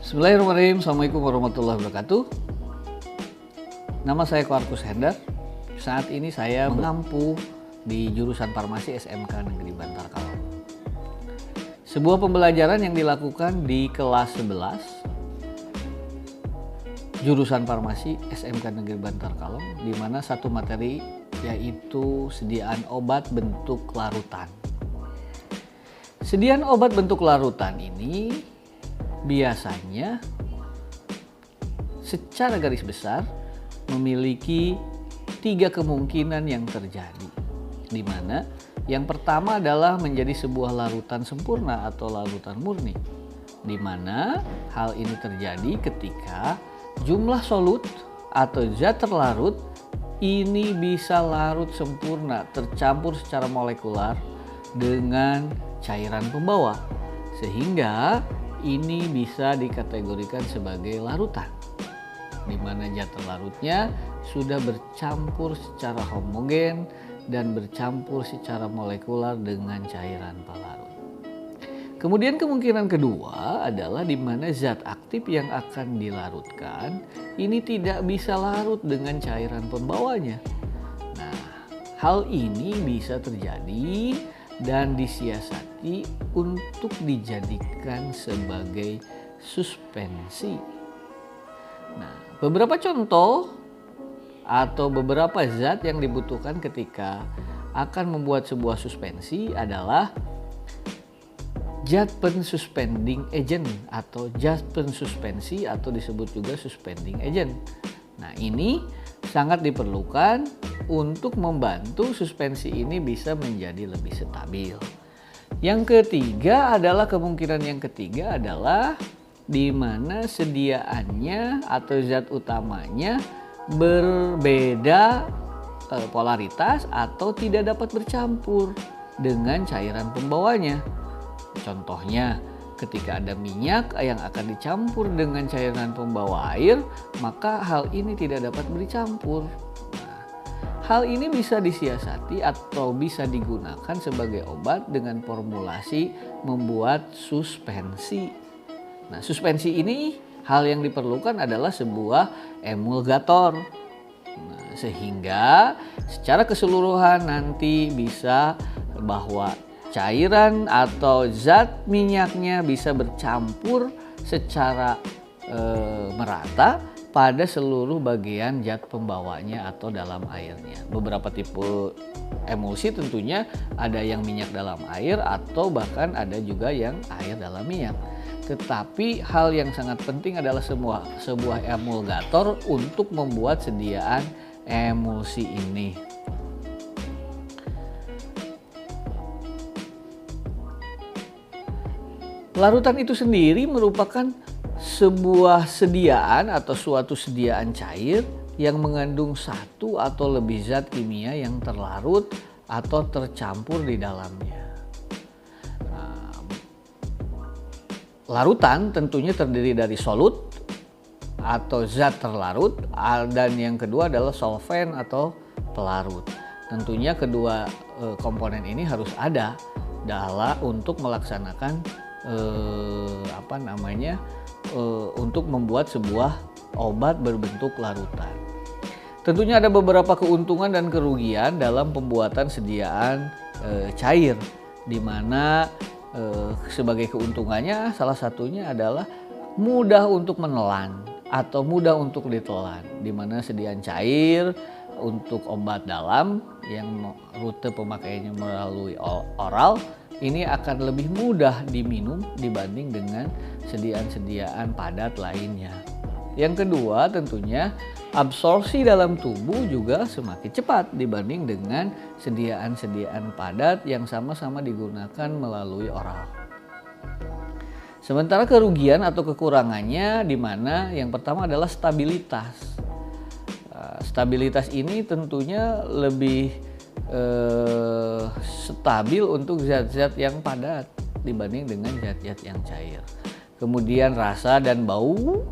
Bismillahirrahmanirrahim. Assalamualaikum warahmatullahi wabarakatuh. Nama saya Koarkus Hendar. Saat ini saya mengampu di jurusan farmasi SMK Negeri Bantar Kalong. Sebuah pembelajaran yang dilakukan di kelas 11 jurusan farmasi SMK Negeri Bantar Kalong, di mana satu materi yaitu sediaan obat bentuk larutan. Sediaan obat bentuk larutan ini biasanya secara garis besar memiliki 3 kemungkinan yang terjadi, di mana yang pertama adalah menjadi sebuah larutan sempurna atau larutan murni, di mana hal ini terjadi ketika jumlah solut atau zat terlarut ini bisa larut sempurna, tercampur secara molekular dengan cairan pembawa, sehingga ini bisa dikategorikan sebagai larutan, di mana zat terlarutnya sudah bercampur secara homogen dan bercampur secara molekular dengan cairan pelarut. Kemudian kemungkinan kedua adalah di mana zat aktif yang akan dilarutkan ini tidak bisa larut dengan cairan pembawanya. Nah, hal ini bisa terjadi dan disiasati untuk dijadikan sebagai suspensi. Nah, beberapa contoh atau beberapa zat yang dibutuhkan ketika akan membuat sebuah suspensi adalah zat pensuspending agent atau zat pensuspensi atau disebut juga suspending agent. Nah, ini sangat diperlukan untuk membantu suspensi ini bisa menjadi lebih stabil. Yang ketiga adalah di mana sediaannya atau zat utamanya berbeda polaritas atau tidak dapat bercampur dengan cairan pembawanya. Contohnya, ketika ada minyak yang akan dicampur dengan cairan pembawa air, maka hal ini tidak dapat bercampur. Nah, hal ini bisa disiasati atau bisa digunakan sebagai obat dengan formulasi membuat suspensi. Nah, suspensi ini hal yang diperlukan adalah sebuah emulgator. Nah, sehingga secara keseluruhan nanti bisa bahwa cairan atau zat minyaknya bisa bercampur secara merata pada seluruh bagian zat pembawanya atau dalam airnya. Beberapa tipe emulsi tentunya ada yang minyak dalam air atau bahkan ada juga yang air dalam minyak. Tetapi hal yang sangat penting adalah sebuah emulgator untuk membuat sediaan emulsi ini. Larutan itu sendiri merupakan sebuah sediaan atau suatu sediaan cair yang mengandung satu atau lebih zat kimia yang terlarut atau tercampur di dalamnya. Nah, larutan tentunya terdiri dari solut atau zat terlarut, dan yang kedua adalah solvent atau pelarut. Tentunya kedua komponen ini harus ada untuk melaksanakan untuk membuat sebuah obat berbentuk larutan. Tentunya ada beberapa keuntungan dan kerugian dalam pembuatan sediaan cair, di mana sebagai keuntungannya salah satunya adalah mudah untuk menelan atau mudah untuk ditelan, di mana sediaan cair untuk obat dalam yang rute pemakaiannya melalui oral ini akan lebih mudah diminum dibanding dengan sediaan-sediaan padat lainnya. Yang kedua, tentunya absorpsi dalam tubuh juga semakin cepat dibanding dengan sediaan-sediaan padat yang sama-sama digunakan melalui oral. Sementara kerugian atau kekurangannya di mana yang pertama adalah stabilitas. Stabilitas ini tentunya lebih stabil untuk zat-zat yang padat dibanding dengan zat-zat yang cair. Kemudian rasa dan bau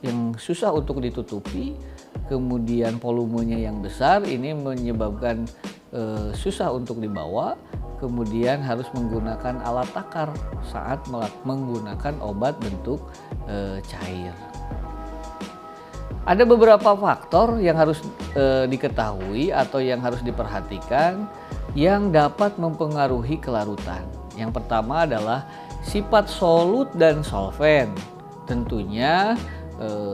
yang susah untuk ditutupi, kemudian volumenya yang besar ini menyebabkan susah untuk dibawa, kemudian harus menggunakan alat takar saat menggunakan obat bentuk cair. Ada beberapa faktor yang harus diketahui atau yang harus diperhatikan yang dapat mempengaruhi kelarutan. Yang pertama adalah sifat solut dan solvent. Tentunya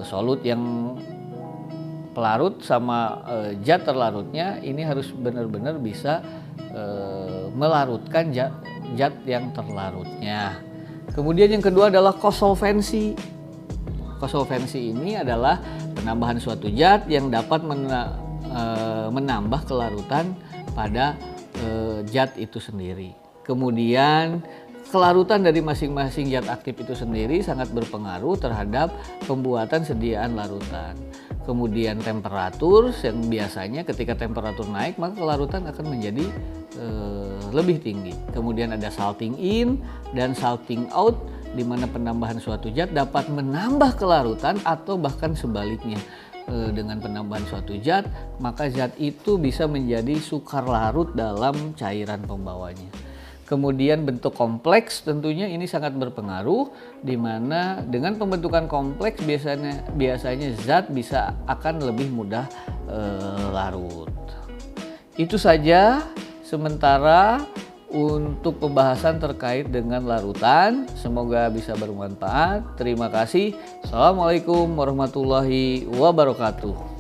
solut yang pelarut sama zat terlarutnya ini harus benar-benar bisa melarutkan zat yang terlarutnya. Kemudian yang kedua adalah kosolvensi. Kosolvensi ini adalah penambahan suatu zat yang dapat menambah kelarutan pada zat itu sendiri. Kemudian kelarutan dari masing-masing zat aktif itu sendiri sangat berpengaruh terhadap pembuatan sediaan larutan. Kemudian temperatur, yang biasanya ketika temperatur naik maka kelarutan akan menjadi lebih tinggi. Kemudian ada salting in dan salting out, di mana penambahan suatu zat dapat menambah kelarutan atau bahkan sebaliknya. Dengan penambahan suatu zat, maka zat itu bisa menjadi sukar larut dalam cairan pembawanya. Kemudian bentuk kompleks tentunya ini sangat berpengaruh, di mana dengan pembentukan kompleks biasanya zat bisa akan lebih mudah larut. Itu saja sementara untuk pembahasan terkait dengan larutan. Semoga bisa bermanfaat. Terima kasih. Assalamualaikum warahmatullahi wabarakatuh.